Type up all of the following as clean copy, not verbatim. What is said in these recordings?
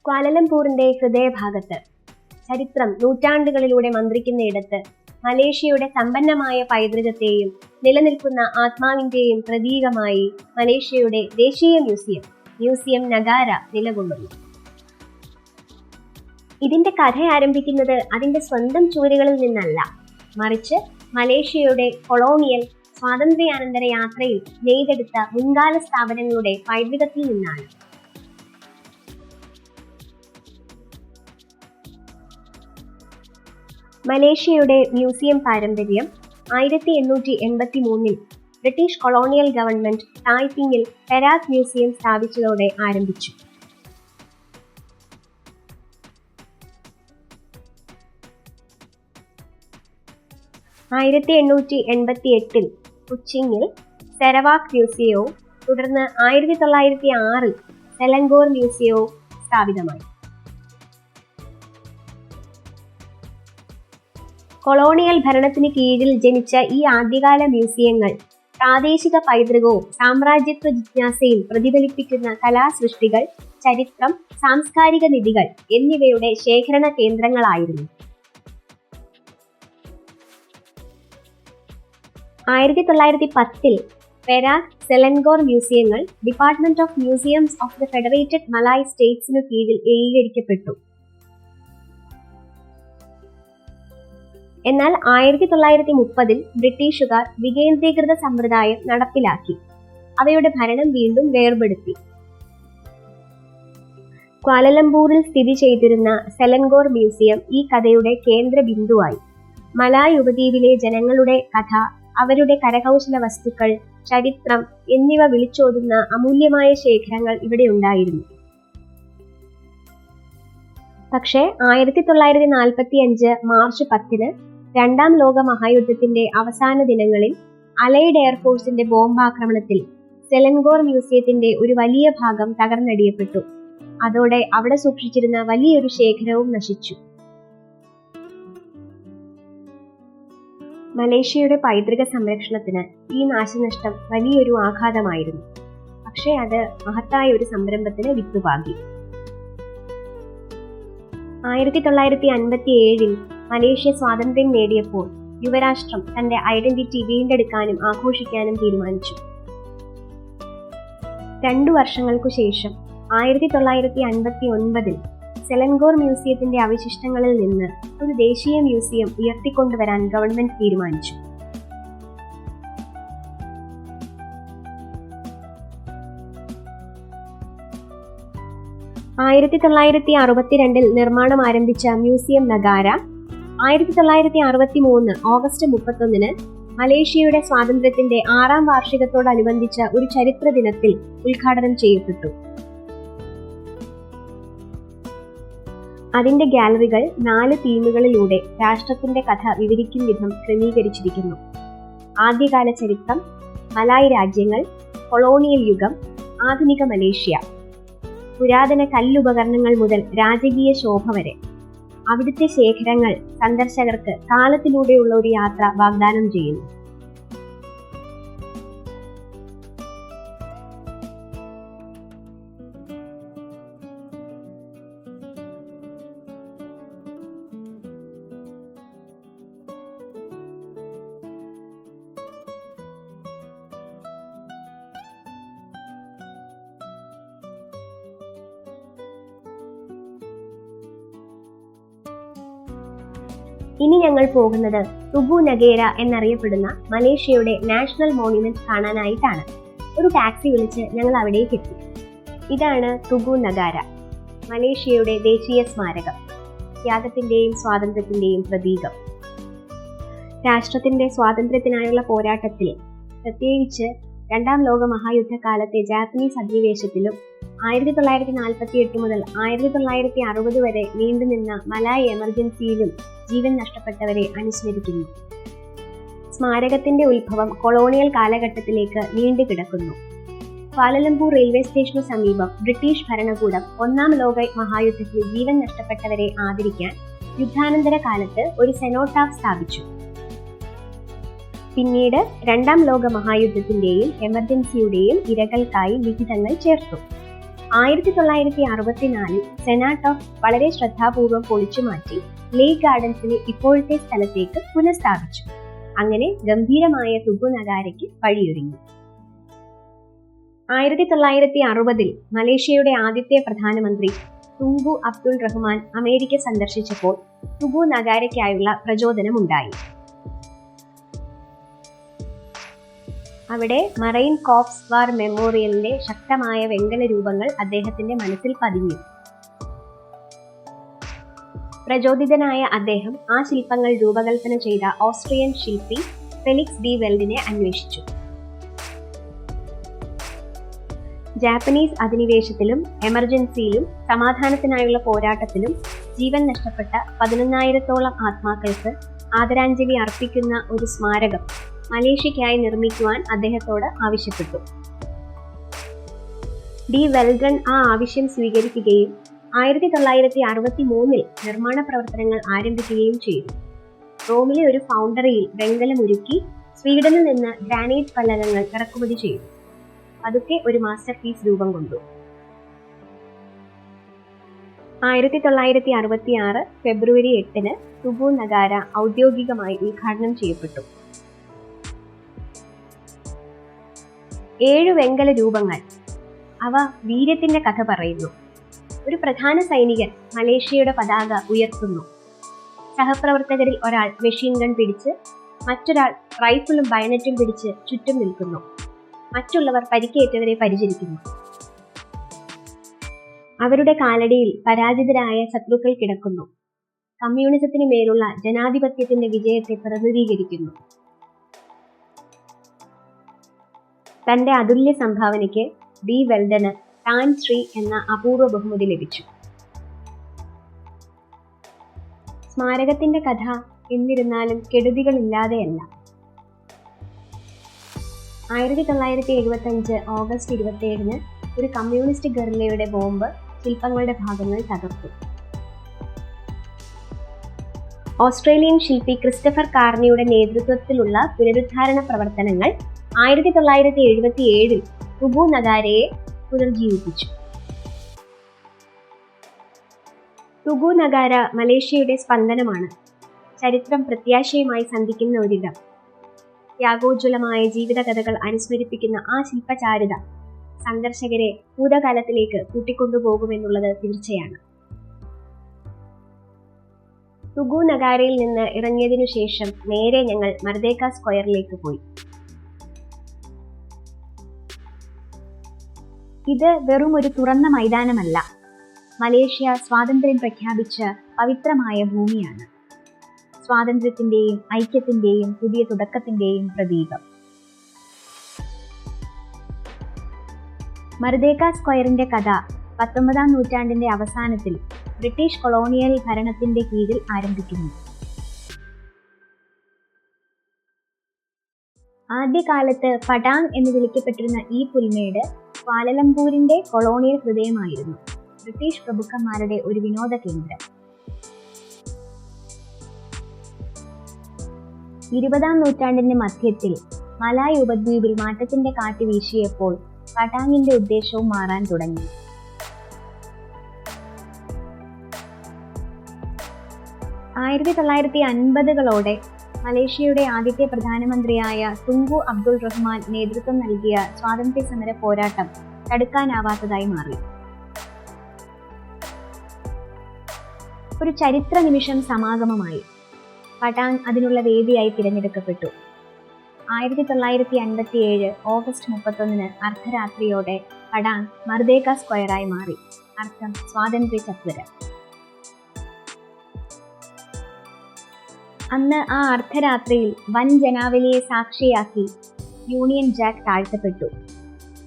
ക്വാലലംപൂറിന്റെ ഹൃദയഭാഗത്ത് ചരിത്രം നൂറ്റാണ്ടുകളിലൂടെ മന്ത്രിക്കുന്നയിടത്ത് മലേഷ്യയുടെ സമ്പന്നമായ പൈതൃകത്തെയും നിലനിൽക്കുന്ന ആത്മാവിന്റെയും പ്രതീകമായി മലേഷ്യയുടെ ദേശീയ മ്യൂസിയം നഗാര നിലകൊള്ളുന്നു. ഇതിന്റെ കഥ ആരംഭിക്കുന്നത് അതിന്റെ സ്വന്തം ചുവരുകളിൽ നിന്നല്ല, മറിച്ച് മലേഷ്യയുടെ കൊളോണിയൽ സ്വാതന്ത്ര്യാനന്തര യാത്രയിൽ നെയ്തെടുത്ത മുൻകാല സ്ഥാപനങ്ങളുടെ പൈതൃകത്തിൽ നിന്നാണ്. മലേഷ്യയുടെ മ്യൂസിയം പാരമ്പര്യം 1883 ബ്രിട്ടീഷ് കൊളോണിയൽ ഗവൺമെന്റ് തായ്പിങ്ങിൽ പെരാക് മ്യൂസിയം സ്ഥാപിച്ചതോടെ ആരംഭിച്ചു. കുച്ചിങ്ങിൽ സെരവാക് മ്യൂസിയവും തുടർന്ന് 1906 സെലങ്കോർ മ്യൂസിയവും സ്ഥാപിതമായി. കൊളോണിയൽ ഭരണത്തിന് കീഴിൽ ജനിച്ച ഈ ആദ്യകാല മ്യൂസിയങ്ങൾ പ്രാദേശിക പൈതൃകവും സാമ്രാജ്യത്വ ജിജ്ഞാസയും പ്രതിഫലിപ്പിക്കുന്ന കലാസൃഷ്ടികൾ, ചരിത്രം, സാംസ്കാരിക നിധികൾ എന്നിവയുടെ ശേഖരണ കേന്ദ്രങ്ങളായിരുന്നു. 1910 പെരാക്, സെലങ്കോർ മ്യൂസിയങ്ങൾ department of museums of the Federated Malay സ്റ്റേറ്റ്സിനു കീഴിൽ ഏകീകരിക്കപ്പെട്ടു. എന്നാൽ 1930 ബ്രിട്ടീഷുകാർ വികേന്ദ്രീകൃത സമ്പ്രദായം നടപ്പിലാക്കി. അവയുടെ ഭരണം വീണ്ടും വേർപെടുത്തി. ക്വാലലംപൂരിൽ സ്ഥിതി ചെയ്തിരുന്ന സെലങ്കോർ മ്യൂസിയം ഈ കഥയുടെ കേന്ദ്ര ബിന്ദുവായി. മലായ് ഉപദ്വീപിലെ ജനങ്ങളുടെ കഥ, അവരുടെ കരകൗശല വസ്തുക്കൾ, ചരിത്രം എന്നിവ വിളിച്ചോതുന്ന അമൂല്യമായ ശേഖരങ്ങൾ ഇവിടെ ഉണ്ടായിരുന്നു. പക്ഷേ 1945 മാർച്ച് 10 രണ്ടാം ലോക മഹായുദ്ധത്തിന്റെ അവസാന ദിനങ്ങളിൽ അലൈഡ് എയർഫോഴ്സിന്റെ ബോംബാക്രമണത്തിൽ സെലങ്കോർ മ്യൂസിയത്തിന്റെ ഒരു വലിയ ഭാഗം തകർന്നടിയപ്പെട്ടു. അതോടെ അവിടെ സൂക്ഷിച്ചിരുന്ന വലിയൊരു ശേഖരവും നശിച്ചു. മലേഷ്യയുടെ പൈതൃക സംരക്ഷണത്തിന് ഈ നാശനഷ്ടം വലിയൊരു ആഘാതമായിരുന്നു. പക്ഷേ അത് മഹത്തായ ഒരു സംരംഭത്തിന് വിത്തുപാകി. 1957 മലേഷ്യ സ്വാതന്ത്ര്യം നേടിയപ്പോൾ യുവരാഷ്ട്രം തന്റെ ഐഡന്റിറ്റി വീണ്ടെടുക്കാനും ആഘോഷിക്കാനും തീരുമാനിച്ചു. 2 വർഷങ്ങൾക്കു ശേഷം 1959 സെലങ്കോർ മ്യൂസിയത്തിന്റെ അവശിഷ്ടങ്ങളിൽ നിന്ന് ഒരു ദേശീയ മ്യൂസിയം ഉയർത്തിക്കൊണ്ടുവരാൻ ഗവൺമെന്റ് തീരുമാനിച്ചു. ആയിരത്തി 1962 നിർമ്മാണം ആരംഭിച്ച മ്യൂസിയം നഗാര 1963 ഓഗസ്റ്റ് 31 മലേഷ്യയുടെ സ്വാതന്ത്ര്യത്തിന്റെ 6ാം വാർഷികത്തോടനുബന്ധിച്ച ഒരു ചരിത്ര ദിനത്തിൽ ഉദ്ഘാടനം ചെയ്യപ്പെട്ടു. അതിന്റെ ഗാലറികൾ 4 തീമുകളിലൂടെ രാഷ്ട്രത്തിന്റെ കഥ വിവരിക്കും വിധം ക്രമീകരിച്ചിരിക്കുന്നു. ആദ്യകാല ചരിത്രം, മലായ് രാജ്യങ്ങൾ, കൊളോണിയൽ യുഗം, ആധുനിക മലേഷ്യ, പുരാതന കല്ലുപകരണങ്ങൾ മുതൽ രാജകീയ ശോഭ വരെ. അവിടുത്തെ ശേഖരങ്ങൾ സന്ദർശകർക്ക് കാലത്തിലൂടെയുള്ള ഒരു യാത്ര വാഗ്ദാനം ചെയ്യുന്നു. ഇനി ഞങ്ങൾ പോകുന്നത് തുഗു നഗേര എന്നറിയപ്പെടുന്ന മലേഷ്യയുടെ നാഷണൽ മോണ്യുമെന്റ് കാണാനായിട്ടാണ്. ഒരു ടാക്സി വിളിച്ച് ഞങ്ങൾ അവിടേക്ക് എത്തി. ഇതാണ് തുഗു നഗാര, മലേഷ്യയുടെ ദേശീയ സ്മാരകം, ത്യാഗത്തിന്റെയും സ്വാതന്ത്ര്യത്തിന്റെയും പ്രതീകം. രാഷ്ട്രത്തിന്റെ സ്വാതന്ത്ര്യത്തിനായുള്ള പോരാട്ടത്തിൽ, പ്രത്യേകിച്ച് 2ാം ലോക മഹായുദ്ധകാലത്തെ ജാപ്പനീസ് അധിനിവേശത്തിലും 1948 മുതൽ 1960 വരെ നീണ്ടുനിന്ന മലായ് എമർജൻസിയിലും ജീവൻ നഷ്ടപ്പെട്ടവരെ അനുസ്മരിക്കുന്നു. സ്മാരകത്തിന്റെ ഉത്ഭവം കൊളോണിയൽ കാലഘട്ടത്തിലേക്ക് നീണ്ടുകിടക്കുന്നു. ക്വാലലംപൂർ റെയിൽവേ സ്റ്റേഷനു സമീപം ബ്രിട്ടീഷ് ഭരണകൂടം 1ാം ലോക മഹായുദ്ധത്തിൽ ജീവൻ നഷ്ടപ്പെട്ടവരെ ആദരിക്കാൻ യുദ്ധാനന്തര കാലത്ത് ഒരു സെനോട്ടാഫ് സ്ഥാപിച്ചു. പിന്നീട് 2ാം ലോക മഹായുദ്ധത്തിന്റെയും എമർജൻസിയുടെയും ഇരകൾക്കായി ലിഖിതങ്ങൾ ചേർത്തു. 1964 സെനാട്ട് ഓഫ് വളരെ ശ്രദ്ധാപൂർവം പൊളിച്ചുമാറ്റി ലേക്ക് ഗാർഡൻസിനെ ഇപ്പോഴത്തെ സ്ഥലത്തേക്ക് പുനഃസ്ഥാപിച്ചു. അങ്ങനെ ഗംഭീരമായ തുഗു നഗാരയ്ക്ക് വഴിയൊരുങ്ങി. 1960 മലേഷ്യയുടെ ആദ്യത്തെ പ്രധാനമന്ത്രി തുങ്കു അബ്ദുൾ റഹ്മാൻ അമേരിക്ക സന്ദർശിച്ചപ്പോൾ തുഗു നഗാരയ്ക്കായുള്ള പ്രചോദനമുണ്ടായി. അവിടെ മറൈൻ കോർപ്സ് വാർ മെമ്മോറിയലിന്റെ ശക്തമായ വെങ്കല രൂപങ്ങൾ അദ്ദേഹത്തിന്റെ മനസ്സിൽ പതിഞ്ഞു. പ്രചോദിതനായ അദ്ദേഹം ആ ശില്പങ്ങൾ രൂപകൽപ്പന ചെയ്ത ഓസ്ട്രിയൻ ശില്പി ഫെലിക്സ് ഡി വെൽഡിനെ അന്വേഷിച്ചു. ജാപ്പനീസ് അധിനിവേശത്തിലും എമർജൻസിയിലും സമാധാനത്തിനായുള്ള പോരാട്ടത്തിലും ജീവൻ നഷ്ടപ്പെട്ട 11,000-ഓളം ആത്മാക്കൾക്ക് ആദരാഞ്ജലി അർപ്പിക്കുന്ന ഒരു സ്മാരകം മലേഷ്യയ്ക്കായി നിർമ്മിക്കുവാൻ അദ്ദേഹത്തോട് ആവശ്യപ്പെട്ടു. ഡി വെൽഡൺ ആ ആവശ്യം സ്വീകരിക്കുകയും 1963 നിർമ്മാണ പ്രവർത്തനങ്ങൾ ആരംഭിക്കുകയും ചെയ്തു. റോമിലെ ഒരു ഫൗണ്ടറിയിൽ വെങ്കലം ഉരുക്കി സ്വീഡനിൽ നിന്ന് ഗ്രാനൈറ്റ് ഫലകങ്ങൾ ഇറക്കുമതി ചെയ്തു. അതൊക്കെ ഒരു മാസ്റ്റർ പീസ് രൂപം കൊണ്ടു. 1966 ഫെബ്രുവരി 8 തുഗു നഗാര ഔദ്യോഗികമായി ഉദ്ഘാടനം ചെയ്യപ്പെട്ടു. 7 വെങ്കല രൂപങ്ങൾ. അവ വീര്യത്തിന്റെ കഥ പറയുന്നു. ഒരു പ്രധാന സൈനികൻ മലേഷ്യയുടെ പതാക ഉയർത്തുന്നു. സഹപ്രവർത്തകരിൽ ഒരാൾ മെഷീൻ ഗൺ പിടിച്ച്, മറ്റൊരാൾ റൈഫിളും ബയണറ്റും പിടിച്ച് ചുറ്റും നിൽക്കുന്നു. മറ്റുള്ളവർ പരിക്കേറ്റവരെ പരിചരിക്കുന്നു. അവരുടെ കാലടിയിൽ പരാജിതരായ ശത്രുക്കൾ കിടക്കുന്നു. കമ്മ്യൂണിസത്തിന് മേലുള്ള ജനാധിപത്യത്തിന്റെ വിജയത്തെ പ്രതിനിധീകരിക്കുന്നു. തന്റെ അതുല്യ സംഭാവനയ്ക്ക് ഡി വെൽഡന് ടാൻ ശ്രീ എന്ന അപൂർവ ബഹുമതി ലഭിച്ചു. സ്മാരകത്തിന്റെ കഥ എന്നിരുന്നാലും കെടുതികളില്ലാതെയല്ല. 1975 ഓഗസ്റ്റ് 27 ഒരു കമ്മ്യൂണിസ്റ്റ് ഗറില്ലയുടെ ബോംബ് ശില്പങ്ങളുടെ ഭാഗങ്ങൾ തകർത്തു. ഓസ്ട്രേലിയൻ ശില്പി ക്രിസ്റ്റഫർ കാർണിയുടെ നേതൃത്വത്തിലുള്ള പുനരുദ്ധാരണ പ്രവർത്തനങ്ങൾ 1977 തുഗു നഗാരയെ പുനർജീവിപ്പിച്ചു. തുഗു നഗാര മലേഷ്യയുടെ സ്പന്ദനമാണ്. ചരിത്രം പ്രത്യാശയുമായി സന്ധിക്കുന്ന ഒരിടം. ത്യാഗോജ്വലമായ ജീവിതകഥകൾ അനുസ്മരിപ്പിക്കുന്ന ആ ശില്പചാരുത സന്ദർശകരെ ഭൂതകാലത്തിലേക്ക് കൂട്ടിക്കൊണ്ടുപോകുമെന്നുള്ളത് തീർച്ചയാണ്. തുഗു നഗാരയിൽ നിന്ന് ഇറങ്ങിയതിനു ശേഷം നേരെ ഞങ്ങൾ മർദേക്ക സ്ക്വയറിലേക്ക് പോയി. ഇത് വെറും ഒരു തുറന്ന മൈതാനമല്ല. മലേഷ്യ സ്വാതന്ത്ര്യം പ്രഖ്യാപിച്ച പവിത്രമായ ഭൂമിയാണ്. സ്വാതന്ത്ര്യത്തിന്റെയും ഐക്യത്തിന്റെയും പുതിയ തുടക്കത്തിന്റെയും പ്രതീകം. മർദേക്ക സ്ക്വയറിന്റെ കഥ 19-ാം നൂറ്റാണ്ടിന്റെ അവസാനത്തിൽ ബ്രിട്ടീഷ് കൊളോണിയൽ ഭരണത്തിന്റെ കീഴിൽ ആരംഭിക്കുന്നു. ആദ്യകാലത്ത് പടാങ് എന്ന് വിളിക്കപ്പെട്ടിരുന്ന ഈ പുൽമേട് ക്വാലലംപൂരിന്റെ കൊളോണിയൽ ഹൃദയമായിരുന്നു. ബ്രിട്ടീഷ് പ്രഭുക്കന്മാരുടെ ഒരു വിനോദ കേന്ദ്രം. 20-ാം നൂറ്റാണ്ടിന്റെ മധ്യത്തിൽ മലായ് ഉപദ്വീപിൽ മാറ്റത്തിന്റെ കാറ്റ് വീശിയപ്പോൾ പടാങ്ങിന്റെ ഉദ്ദേശവും മാറാൻ തുടങ്ങി. ആയിരത്തി 1950-കളോടെ മലേഷ്യയുടെ ആദ്യത്തെ പ്രധാനമന്ത്രിയായ തുങ്കു അബ്ദുൾ റഹ്മാൻ നേതൃത്വം നൽകിയ സ്വാതന്ത്ര്യ സമര പോരാട്ടം തടുക്കാനാവാത്തതായി മാറി. ഒരു ചരിത്ര നിമിഷം സമാഗമമായി. പടാങ് അതിനുള്ള വേദിയായി തിരഞ്ഞെടുക്കപ്പെട്ടു. 1957 ഓഗസ്റ്റ് 31 അർദ്ധരാത്രിയോടെ പടാങ് മർദേക്ക സ്ക്വയറായി മാറി. അർത്ഥം സ്വാതന്ത്ര്യ ചത്വരം. അന്ന് ആ അർദ്ധരാത്രിയിൽ വൻ ജനാവലിയെ സാക്ഷിയാക്കി യൂണിയൻ ജാക്ക് താഴ്ത്തപ്പെട്ടു.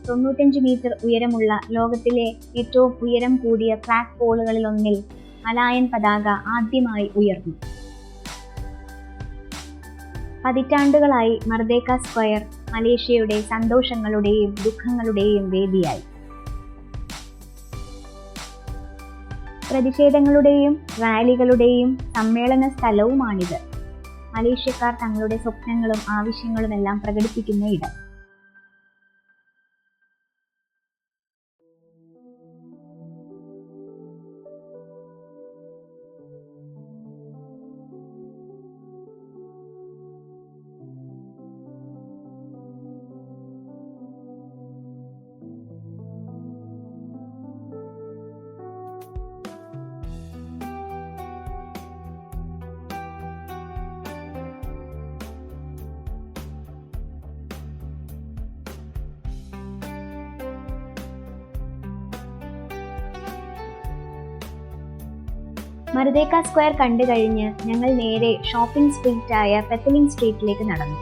95 മീറ്റർ ഉയരമുള്ള ലോകത്തിലെ ഏറ്റവും ഉയരം കൂടിയ ഫ്ലാഗ് പോളുകളിലൊന്നിൽ മലായൻ പതാക ആദ്യമായി ഉയർന്നു. പതിറ്റാണ്ടുകളായി മർദേക്ക സ്ക്വയർ മലേഷ്യയുടെ സന്തോഷങ്ങളുടെയും ദുഃഖങ്ങളുടെയും വേദിയായി. പ്രതിഷേധങ്ങളുടെയും റാലികളുടെയും സമ്മേളന സ്ഥലവുമാണിത്. മലേഷ്യക്കാർ തങ്ങളുടെ സ്വപ്നങ്ങളും ആവശ്യങ്ങളുമെല്ലാം പ്രകടിപ്പിക്കുന്ന ഇടം. മർദേക്ക സ്ക്വയർ കണ്ടു കഴിഞ്ഞ് ഞങ്ങൾ നേരെ ഷോപ്പിംഗ് സ്ട്രീറ്റായ പെത്തലിംഗ് സ്ട്രീറ്റിലേക്ക് നടന്നു.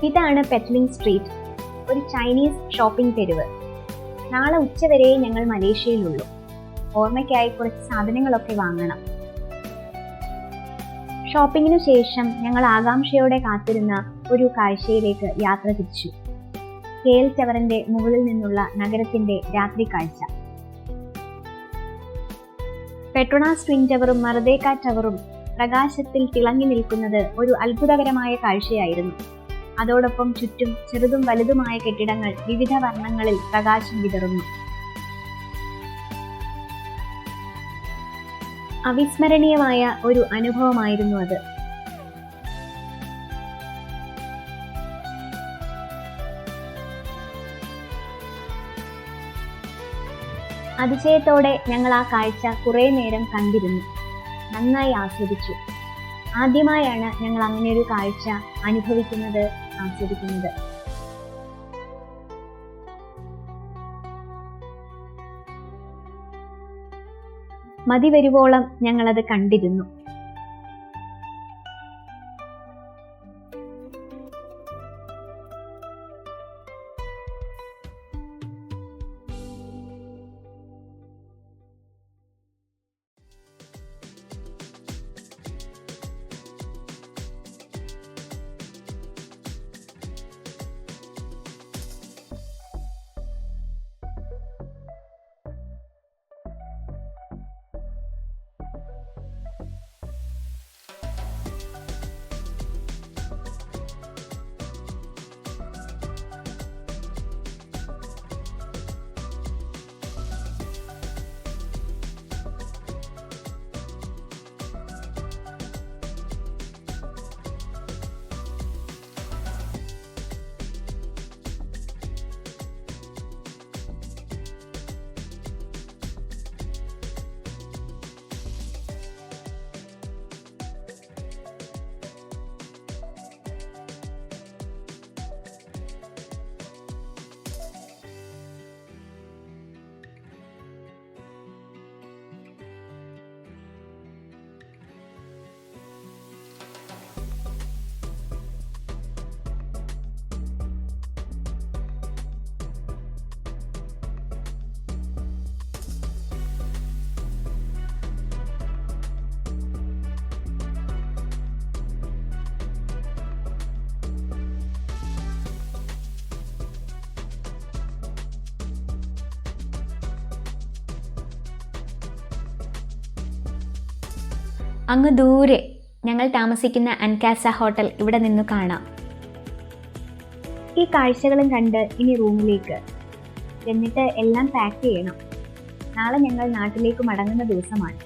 ഇതാണ് പെറ്റലിംഗ് സ്ട്രീറ്റ്, ഒരു ചൈനീസ് ഷോപ്പിംഗ് തെരുവ്. നാളെ ഉച്ചവരെ ഞങ്ങൾ മലേഷ്യയിലുള്ളൂ. ഓർമ്മയ്ക്കായി കുറച്ച് സാധനങ്ങളൊക്കെ വാങ്ങണം. ഷോപ്പിങ്ങിനു ശേഷം ഞങ്ങൾ ആകാംക്ഷയോടെ കാത്തിരുന്ന ഒരു കാഴ്ചയിലേക്ക് യാത്ര തിരിച്ചു. KL ടവറിന്റെ മുകളിൽ നിന്നുള്ള നഗരത്തിന്റെ രാത്രി കാഴ്ച. പെട്രോണാസ് ട്വിൻ ടവറും മർദേക്ക ടവറും പ്രകാശത്തിൽ തിളങ്ങി നിൽക്കുന്നത് ഒരു അത്ഭുതകരമായ കാഴ്ചയായിരുന്നു. അതോടൊപ്പം ചുറ്റും ചെറുതും വലുതുമായ കെട്ടിടങ്ങൾ വിവിധ വർണ്ണങ്ങളിൽ പ്രകാശം വിതറുന്നു. അവിസ്മരണീയമായ ഒരു അനുഭവമായിരുന്നു അത്. അതിശയത്തോടെ ഞങ്ങൾ ആ കാഴ്ച കുറെ നേരം കണ്ടിരുന്നു, നന്നായി ആസ്വദിച്ചു. ആദ്യമായാണ് ഞങ്ങൾ അങ്ങനെ ഒരു കാഴ്ച അനുഭവിക്കുന്നത്, ആസ്വദിക്കുന്നത്. മതി വരുവോളം ഞങ്ങളത് കണ്ടിരുന്നു. അങ്ങ് ദൂരെ ഞങ്ങൾ താമസിക്കുന്ന അൻകാസ ഹോട്ടൽ ഇവിടെ നിന്നു കാണാം. ഈ കാഴ്ചകളും കണ്ട് ഇനി റൂമിലേക്ക്, എന്നിട്ട് എല്ലാം പാക്ക് ചെയ്യണം. നാളെ ഞങ്ങൾ നാട്ടിലേക്ക് മടങ്ങുന്ന ദിവസമാണ്.